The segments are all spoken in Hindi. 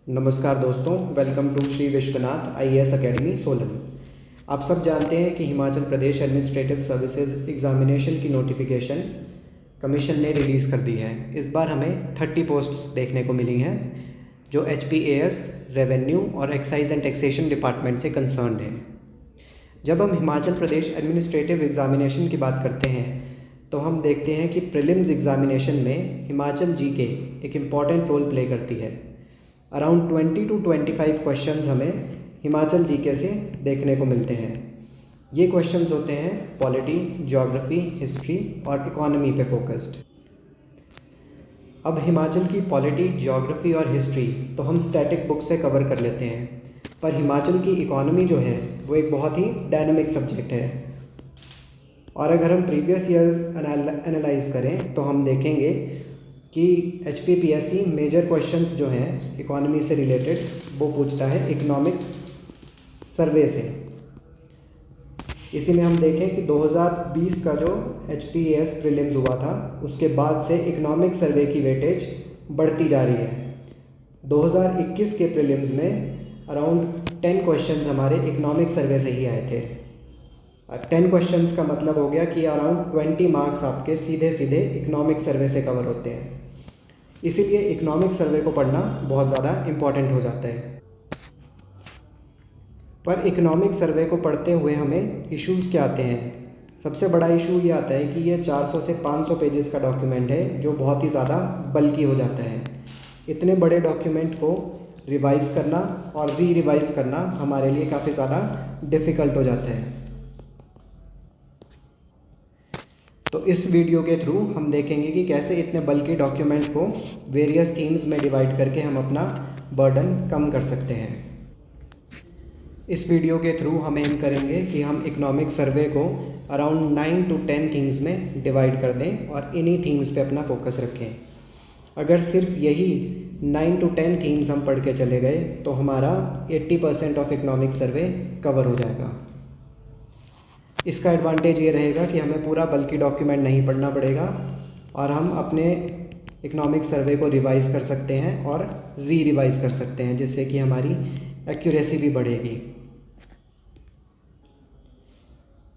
नमस्कार दोस्तों, welcome to Shri Vishwanath IAS academy Solan. आप सब जानते हैं कि Himachal Pradesh administrative services examination की नोटिफिकेशन कमीशन ने रिलीज़ कर दी है। इस बार हमें 30 पोस्ट्स देखने को मिली हैं जो HPAS, रेवेन्यू और एक्साइज एंड टैक्सेशन डिपार्टमेंट से कंसर्न्ड है। जब हम हिमाचल प्रदेश एडमिनिस्ट्रेटिव एग्जामिनेशन की बात करते हैं तो हम देखते हैं कि प्रीलिम्स एग्जामिनेशन में हिमाचल जीके एक इम्पॉर्टेंट रोल प्ले करती है। अराउंड 20 to 25 क्वेश्चंस हमें हिमाचल जीके से देखने को मिलते हैं। ये क्वेश्चंस होते हैं पॉलिटी, ज्योग्राफी, हिस्ट्री और इकोनॉमी पे फोकस्ड। अब हिमाचल की पॉलिटी, ज्योग्राफी और हिस्ट्री तो हम स्टैटिक बुक से कवर कर लेते हैं, पर हिमाचल की इकोनॉमी जो है वो एक बहुत ही डायनामिक सब्जेक्ट है। और अगर हम प्रीवियस ईयर्स एनालाइज करें तो हम देखेंगे कि HPPSC मेजर क्वेश्चंस जो हैं इकोनॉमी से रिलेटेड वो पूछता है इकोनॉमिक सर्वे से। इसी में हम देखें कि 2020 का जो HPAS प्रीलिम्स हुआ था उसके बाद से इकोनॉमिक सर्वे की वेटेज बढ़ती जा रही है। 2021 के प्रीलिम्स में अराउंड 10 क्वेश्चंस हमारे इकोनॉमिक सर्वे से ही आए थे। 10 क्वेश्चंस का मतलब हो गया कि अराउंड 20 मार्क्स आपके सीधे सीधे इकोनॉमिक सर्वे से कवर होते हैं। इसीलिए इकोनॉमिक सर्वे को पढ़ना बहुत ज़्यादा इम्पॉर्टेंट हो जाता है। पर इकोनॉमिक सर्वे को पढ़ते हुए हमें इश्यूज़ क्या आते हैं? सबसे बड़ा इशू ये आता है कि ये 400 से 500 पेजेस का डॉक्यूमेंट है जो बहुत ही ज़्यादा बल्की हो जाता है। इतने बड़े डॉक्यूमेंट को रिवाइज़ करना और री रिवाइज़ करना हमारे लिए काफ़ी ज़्यादा डिफ़िकल्ट हो जाता है। तो इस वीडियो के थ्रू हम देखेंगे कि कैसे इतने बल्कि डॉक्यूमेंट को वेरियस थीम्स में डिवाइड करके हम अपना बर्डन कम कर सकते हैं। इस वीडियो के थ्रू हम एम करेंगे कि हम इकोनॉमिक सर्वे को अराउंड 9 to 10 थीम्स में डिवाइड कर दें और इन्हीं थीम्स पे अपना फोकस रखें। अगर सिर्फ यही 9 to 10 थीम्स हम पढ़ के चले गए तो हमारा 80% ऑफ इकोनॉमिक सर्वे कवर हो जाएगा। इसका एडवांटेज ये रहेगा कि हमें पूरा बल्कि डॉक्यूमेंट नहीं पढ़ना पड़ेगा और हम अपने इकोनॉमिक सर्वे को रिवाइज़ कर सकते हैं और री रिवाइज़ कर सकते हैं, जिससे कि हमारी एक्यूरेसी भी बढ़ेगी।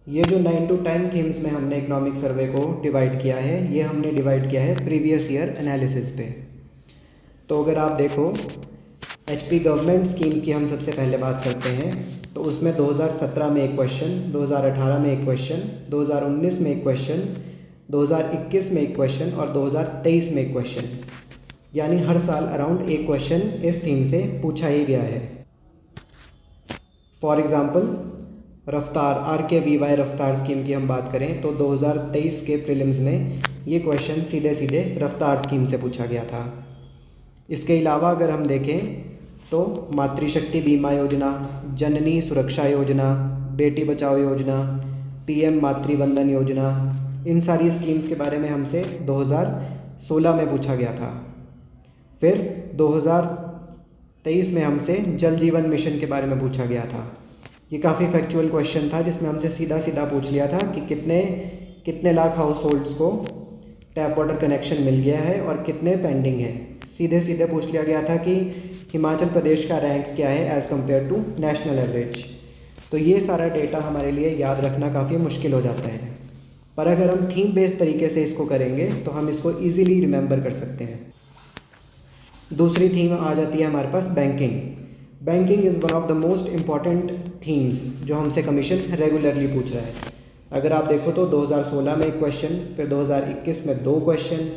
ये जो 9 to 10 थीम्स में हमने इकोनॉमिक सर्वे को डिवाइड किया है, ये हमने डिवाइड किया है प्रीवियस ईयर एनालिसिस पे। तो अगर आप देखो HP गवर्नमेंट स्कीम्स की हम सबसे पहले बात करते हैं तो उसमें 2017 में एक क्वेश्चन, 2018 में एक क्वेश्चन, 2019 में एक क्वेश्चन, 2021 में एक क्वेश्चन और 2023 में एक क्वेश्चन, यानी हर साल अराउंड एक क्वेश्चन इस थीम से पूछा ही गया है। फॉर एग्ज़ाम्पल रफ्तार RKVY रफ्तार स्कीम की हम बात करें तो 2023 के प्रीलिम्स में ये क्वेश्चन सीधे सीधे रफ्तार स्कीम से पूछा गया था। इसके अलावा अगर हम देखें तो मातृशक्ति बीमा योजना, जननी सुरक्षा योजना, बेटी बचाओ योजना, PM मातृवंदन योजना, इन सारी स्कीम्स के बारे में हमसे 2016 में पूछा गया था। फिर 2023 में हमसे जल जीवन मिशन के बारे में पूछा गया था। ये काफ़ी फैक्चुअल क्वेश्चन था जिसमें हमसे सीधा सीधा पूछ लिया था कि कितने लाख हाउस होल्ड्स को टैप वाटर कनेक्शन मिल गया है और कितने पेंडिंग है। सीधे सीधे पूछ लिया गया था कि हिमाचल प्रदेश का रैंक क्या है as compare to national average. तो ये सारा डेटा हमारे लिए याद रखना काफ़ी मुश्किल हो जाता है, पर अगर हम थीम बेस्ड तरीके से इसको करेंगे तो हम इसको ईज़िली रिमेंबर कर सकते हैं। दूसरी थीम आ जाती है हमारे पास banking. Banking is one of the most important themes जो हमसे कमीशन रेगुलरली पूछ रहा है। अगर आप देखो तो 2016 में एक क्वेश्चन, फिर 2021 में 2 क्वेश्चन,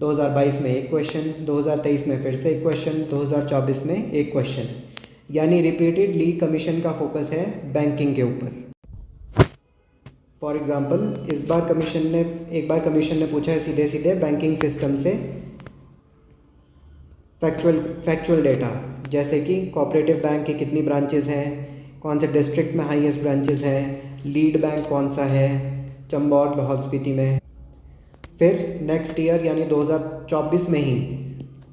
2022 में एक क्वेश्चन, 2023 में फिर से एक क्वेश्चन, 2024 में एक क्वेश्चन, यानी रिपीटेडली कमीशन का फोकस है बैंकिंग के ऊपर। फॉर एग्ज़ाम्पल एक बार कमीशन ने पूछा है सीधे सीधे बैंकिंग सिस्टम से फैक्चुअल डेटा, जैसे कि कोऑपरेटिव बैंक की कितनी ब्रांचेस हैं, कौन से डिस्ट्रिक्ट में हाईएस्ट ब्रांचेस हैं, लीड बैंक कौन सा है चंबा और लाहौल स्पीति में। फिर नेक्स्ट ईयर यानी 2024 में ही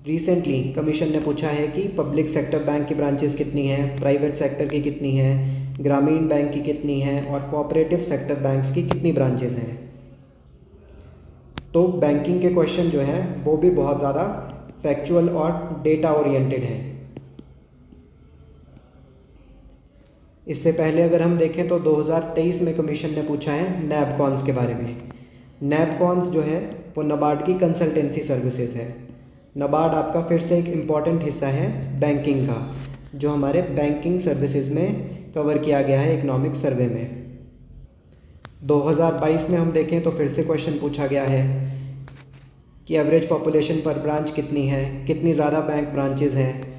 रिसेंटली कमीशन ने पूछा है कि पब्लिक सेक्टर बैंक की ब्रांचेस कितनी हैं, प्राइवेट सेक्टर की कितनी हैं, ग्रामीण बैंक की कितनी हैं और कोऑपरेटिव सेक्टर बैंक्स की कितनी ब्रांचेस हैं। तो बैंकिंग के क्वेश्चन जो हैं वो भी बहुत ज़्यादा फैक्चुअल और डेटा ओरिएंटेड हैं। इससे पहले अगर हम देखें तो 2023 में कमीशन ने पूछा है नैबकॉन्स के बारे में। नैबकॉन्स जो है वो नाबार्ड की कंसल्टेंसी सर्विसेज है। नाबार्ड आपका फिर से एक इम्पॉर्टेंट हिस्सा है बैंकिंग का, जो हमारे बैंकिंग सर्विसेज में कवर किया गया है इकोनॉमिक सर्वे में। 2022 में हम देखें तो फिर से क्वेश्चन पूछा गया है कि एवरेज पॉपुलेशन पर ब्रांच कितनी है, कितनी ज़्यादा बैंक ब्रांचेस हैं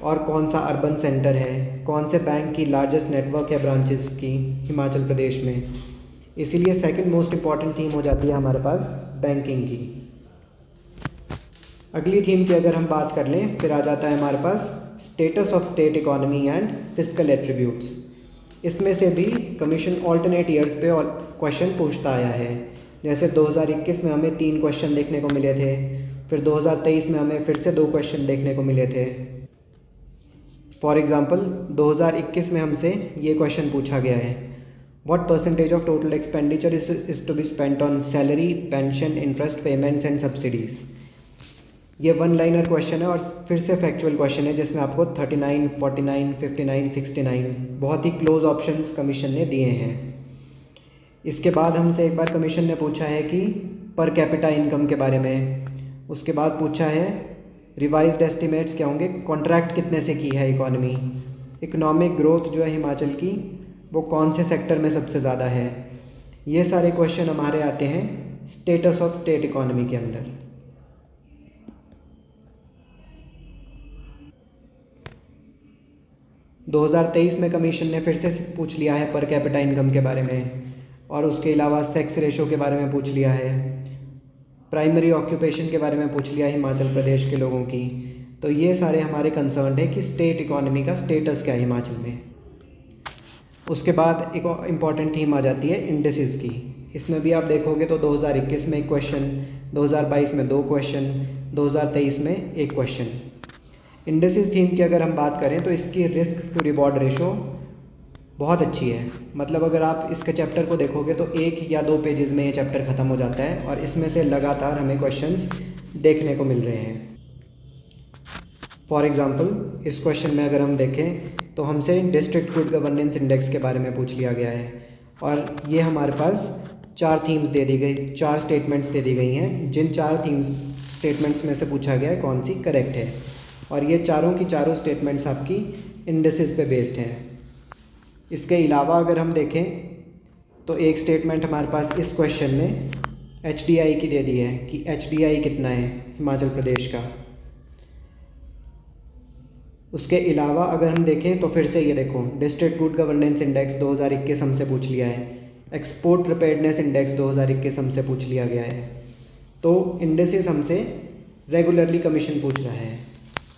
और कौन सा अर्बन सेंटर है, कौन से बैंक की लार्जेस्ट नेटवर्क है ब्रांचेस की हिमाचल प्रदेश में। इसीलिए सेकंड मोस्ट इम्पॉर्टेंट थीम हो जाती है हमारे पास बैंकिंग की। अगली थीम की अगर हम बात कर लें फिर आ जाता है हमारे पास status of state economy and fiscal attributes. इसमें से भी कमीशन ऑल्टरनेट ईयर्स पे क्वेश्चन पूछता आया है। जैसे 2021 में हमें 3 क्वेश्चन देखने को मिले थे, फिर 2023 में हमें फिर से 2 क्वेश्चन देखने को मिले थे। फॉर एग्ज़ाम्पल 2021 में हमसे ये क्वेश्चन पूछा गया है, what percentage of total expenditure is to be spent on salary, pension, interest payments and subsidies. ये 1 लाइनर क्वेश्चन है और फिर से फैक्चुअल क्वेश्चन है जिसमें आपको 39, 49, 59, 69 बहुत ही क्लोज ऑप्शंस कमीशन ने दिए हैं। इसके बाद हमसे एक बार कमीशन ने पूछा है कि पर कैपिटा इनकम के बारे में। उसके बाद पूछा है रिवाइज्ड एस्टिमेट्स क्या होंगे, कॉन्ट्रैक्ट कितने से की है इकॉनमी, इकोनॉमिक ग्रोथ जो है हिमाचल की वो कौन से सेक्टर में सबसे ज़्यादा है। ये सारे क्वेश्चन हमारे आते हैं स्टेटस ऑफ स्टेट इकोनॉमी के अंदर। दो 2023 में कमीशन ने फिर से पूछ लिया है पर कैपिटा इनकम के बारे में और उसके अलावा सेक्स रेशो के बारे में पूछ लिया है, प्राइमरी ऑक्यूपेशन के बारे में पूछ लिया हिमाचल प्रदेश के लोगों की। तो ये सारे हमारे कंसर्न है कि स्टेट इकोनॉमी का स्टेटस क्या है हिमाचल में। उसके बाद एक इम्पॉर्टेंट थीम आ जाती है इंडिसेस की। इसमें भी आप देखोगे तो 2021 में एक क्वेश्चन, 2022 में 2 क्वेश्चन, 2023 में 1 क्वेश्चन। इंडिसेस थीम की अगर हम बात करें तो इसकी रिस्क टू रिवॉर्ड रेशो बहुत अच्छी है। मतलब अगर आप इसके चैप्टर को देखोगे तो 1 या 2 पेजेस में ये चैप्टर ख़त्म हो जाता है और इसमें से लगातार हमें क्वेश्चंस देखने को मिल रहे हैं। फॉर एग्ज़ाम्पल इस क्वेश्चन में अगर हम देखें तो हमसे डिस्ट्रिक्ट गुड गवर्नेंस इंडेक्स के बारे में पूछ लिया गया है और ये हमारे पास 4 थीम्स दे दी गई, 4 स्टेटमेंट्स दे दी गई हैं, जिन 4 थीम्स स्टेटमेंट्स में से पूछा गया है कौन सी करेक्ट है। और ये चारों की चारों स्टेटमेंट्स आपकी इंडिसेस पे बेस्ड हैं। इसके अलावा अगर हम देखें तो एक स्टेटमेंट हमारे पास इस क्वेश्चन में HDI की दे दी है कि HDI कितना है हिमाचल प्रदेश का। उसके अलावा अगर हम देखें तो फिर से ये देखो डिस्ट्रिक्ट गुड गवर्नेंस इंडेक्स 2021 हमसे पूछ लिया है, एक्सपोर्ट प्रिपेयर्डनेस इंडेक्स 2021 हमसे पूछ लिया गया है। तो इंडेसेस हमसे रेगुलरली कमीशन पूछ रहा है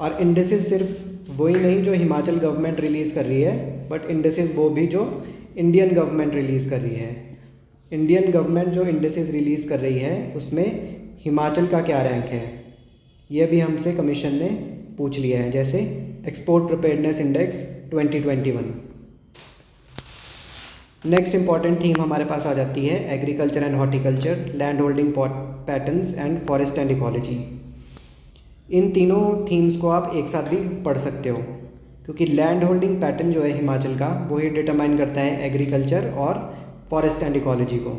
और इंडेसेस सिर्फ वही नहीं जो हिमाचल गवर्नमेंट रिलीज़ कर रही है, बट इंडेसेस वो भी जो इंडियन गवर्नमेंट रिलीज़ कर रही है। इंडियन गवर्नमेंट जो इंडेसेस रिलीज़ कर रही है उसमें हिमाचल का क्या रैंक है ये भी हमसे कमीशन ने पूछ लिया है, जैसे export preparedness index 2021। Next important theme हमारे पास आ जाती है agriculture and horticulture, land holding patterns and forest and ecology. इन तीनों थीम्स को आप एक साथ भी पढ़ सकते हो क्योंकि लैंड होल्डिंग पैटर्न जो है हिमाचल का वो ही डिटरमाइन करता है एग्रीकल्चर और फॉरेस्ट एंड इकोलॉजी को।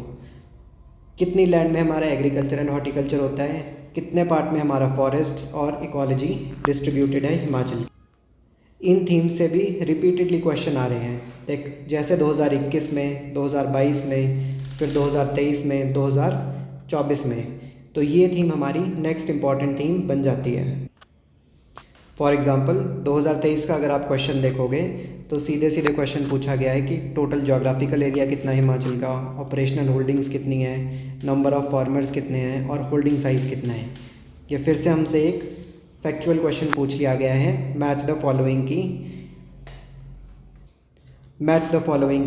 कितनी लैंड में हमारा एग्रीकल्चर एंड हॉर्टिकल्चर होता है, कितने पार्ट में हमारा फॉरेस्ट और इकोलॉजी डिस्ट्रीब्यूटेड है हिमाचल। इन थीम्स से भी रिपीटेडली क्वेश्चन आ रहे हैं, एक जैसे 2021 में, 2022 में, फिर 2023 में, 2024 में। तो ये थीम हमारी नेक्स्ट इम्पॉर्टेंट थीम बन जाती है। फॉर एग्ज़ाम्पल 2023 का अगर आप क्वेश्चन देखोगे तो सीधे सीधे क्वेश्चन पूछा गया है कि टोटल जोग्राफिकल एरिया कितना है हिमाचल का, ऑपरेशनल होल्डिंग्स कितनी है, नंबर ऑफ़ फार्मर्स कितने हैं और होल्डिंग साइज़ कितना है। ये फिर से हमसे एक फैक्चुअल क्वेश्चन पूछ लिया गया है मैच द फॉलोइंग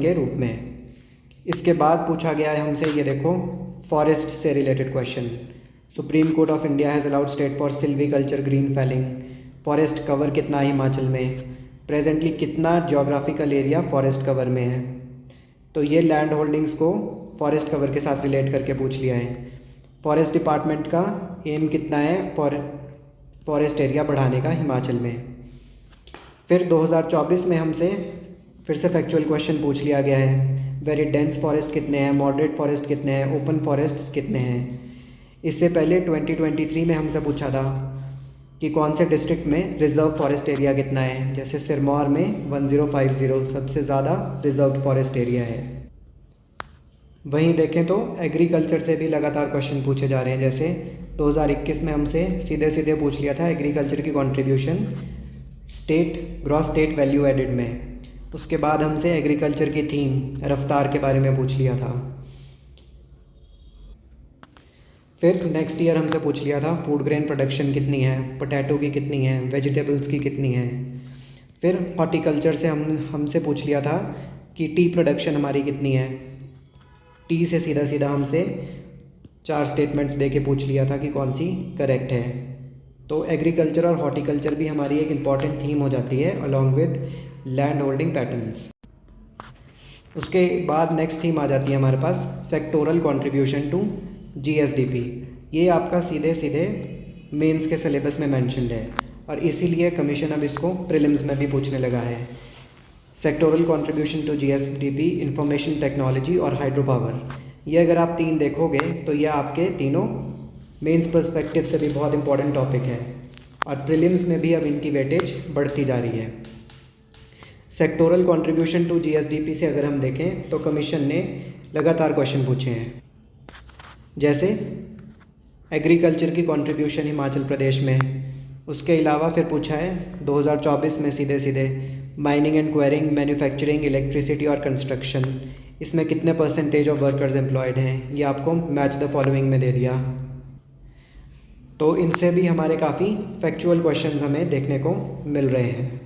के रूप में। इसके बाद पूछा गया है हमसे ये देखो फॉरेस्ट से related question. Supreme court of India has allowed state for silviculture green falling. Forest cover कितना है हिमाचल में, प्रेजेंटली कितना ज्योग्राफिकल एरिया फॉरेस्ट कवर में है। तो ये लैंड होल्डिंग्स को फॉरेस्ट कवर के साथ रिलेट करके पूछ लिया है। फॉरेस्ट डिपार्टमेंट का एम कितना है फॉरेस्ट एरिया बढ़ाने का हिमाचल में। फिर 2024 में हमसे फिर से फैक्चुअल क्वेश्चन पूछ लिया गया है। वेरी डेंस फॉरेस्ट कितने हैं, मॉडरेट फॉरेस्ट कितने हैं, ओपन फॉरेस्ट्स कितने हैं। इससे पहले 2023 में हमसे पूछा था कि कौन से डिस्ट्रिक्ट में रिज़र्व फॉरेस्ट एरिया कितना है। जैसे सिरमौर में 1050 सबसे ज़्यादा रिज़र्व फॉरेस्ट एरिया है। वहीं देखें तो एग्रीकल्चर से भी लगातार क्वेश्चन पूछे जा रहे हैं। जैसे 2021 में हमसे सीधे सीधे पूछ लिया था एग्रीकल्चर की contribution gross state value added में। उसके बाद हमसे एग्रीकल्चर की थीम रफ्तार के बारे में पूछ लिया था। फिर नेक्स्ट ईयर हमसे पूछ लिया था फूड ग्रेन प्रोडक्शन कितनी है, पोटैटो की कितनी है, वेजिटेबल्स की कितनी है। फिर हॉर्टिकल्चर से हमसे पूछ लिया था कि टी प्रोडक्शन हमारी कितनी है। टी से सीधा सीधा हमसे 4 स्टेटमेंट्स दे के पूछ लिया था कि कौन सी करेक्ट है। तो एग्रीकल्चर और हॉर्टिकल्चर भी हमारी एक इम्पॉर्टेंट थीम हो जाती है along with land holding patterns. उसके बाद नेक्स्ट थीम आ जाती है हमारे पास सेक्टोरल कंट्रीब्यूशन टू जीएसडीपी। ये आपका सीधे सीधे मेंस के सिलेबस में मेंशन्ड है और इसीलिए कमीशन अब इसको प्रीलिम्स में भी पूछने लगा है। Sectoral contribution to GSDP, information technology और हाइड्रो पावर। ये अगर आप 3 देखोगे तो ये आपके तीनों मेंस पर्सपेक्टिव से भी बहुत इंपॉर्टेंट टॉपिक है और प्रीलिम्स में भी अब इनकी वेटेज बढ़ती जा रही है। सेक्टोरल कंट्रीब्यूशन टू जीएसडीपी से अगर हम देखें तो कमीशन ने लगातार क्वेश्चन पूछे हैं। जैसे एग्रीकल्चर की कंट्रीब्यूशन हिमाचल प्रदेश में, उसके अलावा फिर पूछा है 2024 में सीधे सीधे mining and quarrying, manufacturing, electricity और कंस्ट्रक्शन, इसमें कितने परसेंटेज ऑफ वर्कर्स एम्प्लॉयड हैं। ये आपको मैच द फॉलोइंग में दे दिया। तो इनसे भी हमारे काफ़ी फैक्चुअल क्वेश्चंस हमें देखने को मिल रहे हैं।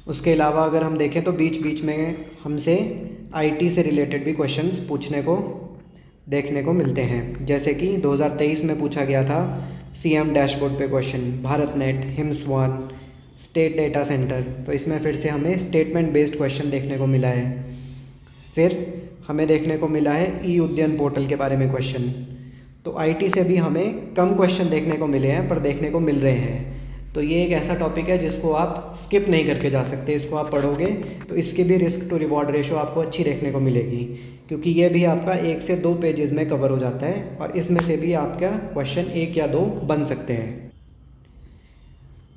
उसके अलावा अगर हम देखें तो बीच बीच में हमसे आईटी से रिलेटेड भी क्वेश्चंस पूछने को देखने को मिलते हैं। जैसे कि 2023 में पूछा गया था सीएम डैशबोर्ड पे क्वेश्चन, भारत नेट, हिम्स-1, स्टेट डेटा सेंटर। तो इसमें फिर से हमें स्टेटमेंट बेस्ड क्वेश्चन देखने को मिला है। फिर हमें देखने को मिला है ई उद्यान पोर्टल के बारे में क्वेश्चन। तो आईटी से भी हमें कम क्वेश्चन देखने को मिले हैं पर देखने को मिल रहे हैं। तो ये एक ऐसा टॉपिक है जिसको आप स्किप नहीं करके जा सकते। इसको आप पढ़ोगे तो इसकी भी रिस्क टू रिवॉर्ड रेशो आपको अच्छी देखने को मिलेगी, क्योंकि ये भी आपका 1 से 2 पेजेस में कवर हो जाता है और इसमें से भी आपका क्वेश्चन 1 या 2 बन सकते हैं।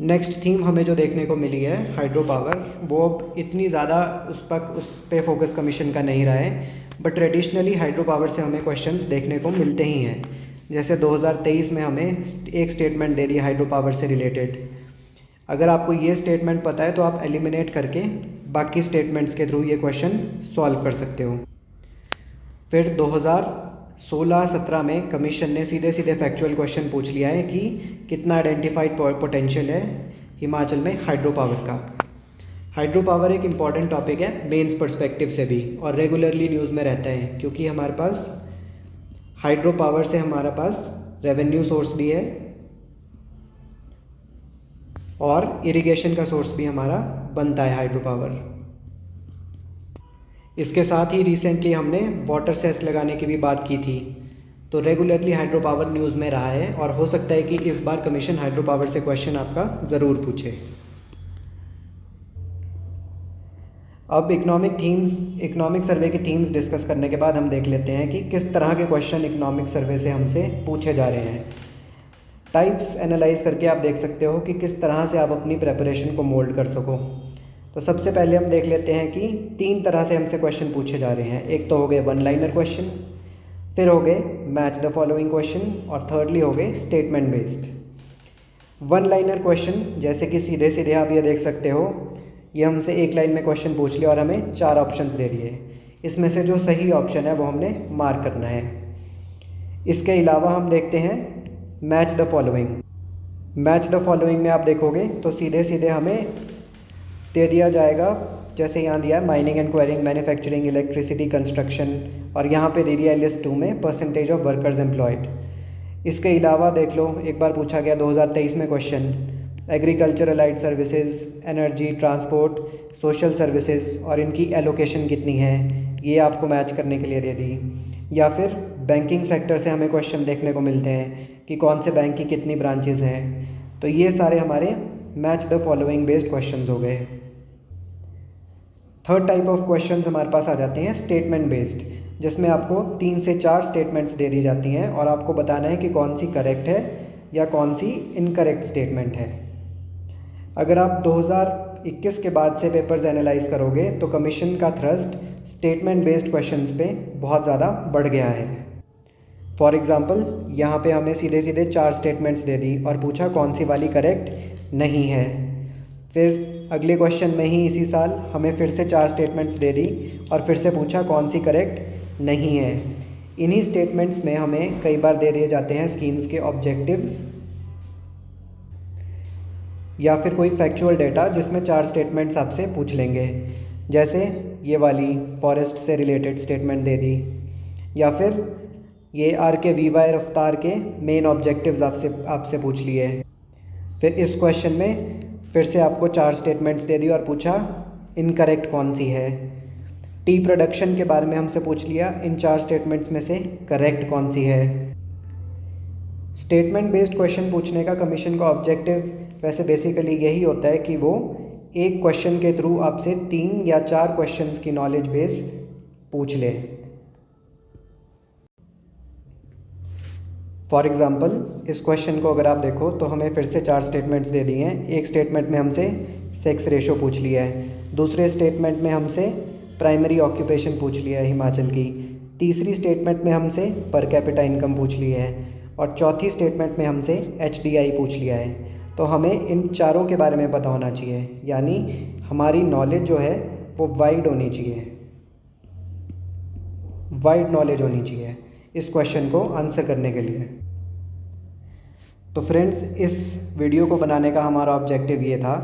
नेक्स्ट थीम हमें जो देखने को मिली है हाइड्रो पावर, वो अब इतनी ज़्यादा उस पर फोकस कमीशन का नहीं रहा है, बट ट्रेडिशनली हाइड्रो पावर से हमें क्वेश्चंस देखने को मिलते ही हैं। जैसे 2023 में हमें एक स्टेटमेंट दे दिया हाइड्रो पावर से रिलेटेड। अगर आपको ये स्टेटमेंट पता है तो आप एलिमिनेट करके बाकी स्टेटमेंट्स के थ्रू ये क्वेश्चन सॉल्व कर सकते हो। फिर 2016-17 में कमीशन ने सीधे सीधे फैक्चुअल क्वेश्चन पूछ लिया है कि कितना आइडेंटिफाइड पोटेंशियल है हिमाचल में हाइड्रो पावर का। हाइड्रो पावर एक इम्पॉर्टेंट टॉपिक है मेंस पर्सपेक्टिव से भी और रेगुलरली न्यूज़ में रहता है, क्योंकि हमारे पास हाइड्रो पावर से हमारे पास रेवेन्यू सोर्स भी है और इरिगेशन का सोर्स भी हमारा बनता है हाइड्रो पावर। इसके साथ ही रिसेंटली हमने वाटर सेस लगाने की भी बात की थी। तो रेगुलरली हाइड्रो पावर न्यूज़ में रहा है और हो सकता है कि इस बार कमीशन हाइड्रो पावर से क्वेश्चन आपका ज़रूर पूछे। अब इकोनॉमिक सर्वे की थीम्स डिस्कस करने के बाद हम देख लेते हैं कि किस तरह के क्वेश्चन इकोनॉमिक सर्वे से हमसे पूछे जा रहे हैं। टाइप्स एनालाइज करके आप देख सकते हो कि किस तरह से आप अपनी प्रेपरेशन को मोल्ड कर सको। तो सबसे पहले हम देख लेते हैं कि 3 तरह से हमसे क्वेश्चन पूछे जा रहे हैं। एक तो हो गए 1 लाइनर क्वेश्चन, फिर हो गए मैच द फॉलोइंग क्वेश्चन और थर्डली हो गए स्टेटमेंट बेस्ड। 1 लाइनर क्वेश्चन जैसे कि सीधे सीधे आप ये देख सकते हो, ये हमसे 1 लाइन में क्वेश्चन पूछ लिया और हमें 4 ऑप्शंस दे दिए। इसमें से जो सही ऑप्शन है वो हमने मार्क करना है। इसके अलावा हम देखते हैं match the following. Match the following में आप देखोगे तो सीधे सीधे हमें दे दिया जाएगा, जैसे यहाँ दिया है mining and quarrying, manufacturing, electricity, construction, और यहाँ पे दे दिया है लिस्ट 2 में परसेंटेज ऑफ वर्कर्स एम्प्लॉयड। इसके अलावा देख लो, एक बार पूछा गया 2023 में question agriculture allied services, energy, transport, social services और इनकी एलोकेशन कितनी है, ये आपको मैच करने के लिए दे दी। या फिर बैंकिंग सेक्टर से हमें क्वेश्चन देखने को मिलते हैं कि कौन से बैंक की कितनी ब्रांचेज हैं। तो ये सारे हमारे match the following based questions हो गए। थर्ड टाइप ऑफ क्वेश्चंस हमारे पास आ जाते हैं स्टेटमेंट बेस्ड, जिसमें आपको 3 से 4 स्टेटमेंट्स दे दी जाती हैं और आपको बताना है कि कौन सी करेक्ट है या कौन सी इनकरेक्ट स्टेटमेंट है। अगर आप 2021 के बाद से पेपर्स एनालाइज करोगे तो कमीशन का थ्रस्ट स्टेटमेंट बेस्ड क्वेश्चंस पे बहुत ज़्यादा बढ़ गया है। फॉर एग्ज़ाम्पल यहाँ पे हमें सीधे सीधे 4 स्टेटमेंट्स दे दी और पूछा कौन सी वाली करेक्ट नहीं है। फिर अगले क्वेश्चन में ही इसी साल हमें फिर से 4 स्टेटमेंट्स दे दी और फिर से पूछा कौन सी करेक्ट नहीं है। इन्हीं स्टेटमेंट्स में हमें कई बार दे दिए जाते हैं स्कीम्स के ऑब्जेक्टिव्स या फिर कोई फैक्चुअल डेटा जिसमें 4 स्टेटमेंट्स आपसे पूछ लेंगे। जैसे ये वाली फॉरेस्ट से रिलेटेड स्टेटमेंट दे दी, या फिर ये RK-VY रफ्तार के मेन ऑब्जेक्टिव्स आपसे पूछ लिए। फिर इस क्वेश्चन में फिर से आपको 4 स्टेटमेंट्स दे दी और पूछा इनकरेक्ट कौन सी है। टी प्रोडक्शन के बारे में हमसे पूछ लिया, इन 4 स्टेटमेंट्स में से करेक्ट कौन सी है। स्टेटमेंट बेस्ड क्वेश्चन पूछने का कमीशन का ऑब्जेक्टिव वैसे बेसिकली यही होता है कि वो एक क्वेश्चन के थ्रू आपसे 3 या 4 क्वेश्चंस की नॉलेज बेस पूछ ले। फॉर एग्ज़ाम्पल इस क्वेश्चन को अगर आप देखो तो हमें फिर से 4 स्टेटमेंट्स दे दिए हैं। एक स्टेटमेंट में हमसे सेक्स रेशो पूछ लिया है, दूसरे स्टेटमेंट में हमसे प्राइमरी ऑक्यूपेशन पूछ लिया है हिमाचल की, तीसरी स्टेटमेंट में हमसे पर कैपिटा इनकम पूछ ली है और चौथी स्टेटमेंट में हमसे HDI पूछ लिया है। तो हमें इन चारों के बारे में पता होना चाहिए, यानी हमारी नॉलेज जो है वो वाइड होनी चाहिए, वाइड नॉलेज होनी चाहिए इस क्वेश्चन को आंसर करने के लिए। तो फ्रेंड्स, इस वीडियो को बनाने का हमारा ऑब्जेक्टिव ये था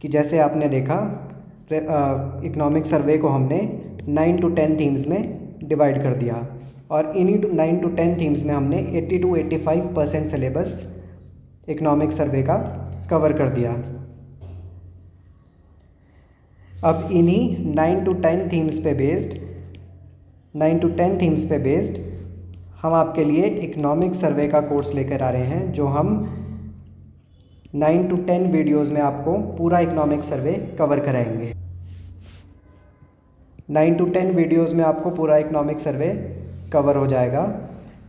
कि जैसे आपने देखा इकोनॉमिक सर्वे को हमने 9 to 10 थीम्स में डिवाइड कर दिया और इन्हीं 9 to 10 थीम्स में हमने 80 to 85% सिलेबस इकोनॉमिक सर्वे का कवर कर दिया। अब इन्हीं 9 to 10 थीम्स पे बेस्ड हम आपके लिए इकोनॉमिक सर्वे का कोर्स लेकर आ रहे हैं, जो हम 9 to 10 वीडियोज़ में आपको पूरा इकोनॉमिक सर्वे कवर कराएंगे। 9 to 10 वीडियोज़ में आपको पूरा इकोनॉमिक सर्वे कवर हो जाएगा,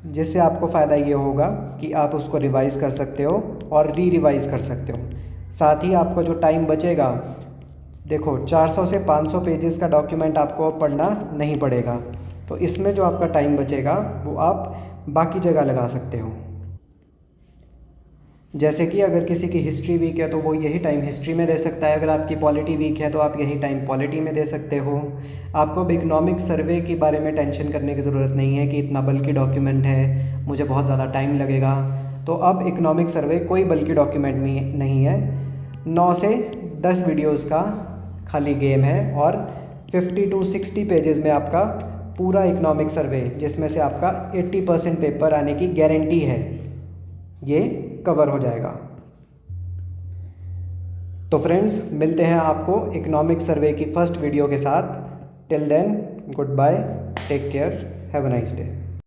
जिससे आपको फ़ायदा ये होगा कि आप उसको रिवाइज़ कर सकते हो और रिवाइज़ कर सकते हो। साथ ही आपको जो टाइम बचेगा, देखो 400 से 500 पेजेस का डॉक्यूमेंट आपको पढ़ना नहीं पड़ेगा, तो इसमें जो आपका टाइम बचेगा वो आप बाकी जगह लगा सकते हो। जैसे कि अगर किसी की हिस्ट्री वीक है तो वो यही टाइम हिस्ट्री में दे सकता है, अगर आपकी पॉलिटी वीक है तो आप यही टाइम पॉलिटी में दे सकते हो। आपको अब इकोनॉमिक सर्वे के बारे में टेंशन करने की ज़रूरत नहीं है कि इतना बल्कि डॉक्यूमेंट है, मुझे बहुत ज़्यादा टाइम लगेगा। तो अब इकोनॉमिक सर्वे कोई बल्कि डॉक्यूमेंट नहीं है, 9 से 10 वीडियोज़ का खाली गेम है और 50 to 60 पेजेस में आपका पूरा इकोनॉमिक सर्वे, जिसमें से आपका 80% पेपर आने की गारंटी है, ये कवर हो जाएगा। तो फ्रेंड्स, मिलते हैं आपको इकोनॉमिक सर्वे की फर्स्ट वीडियो के साथ। Till then, goodbye, take care, have a nice day.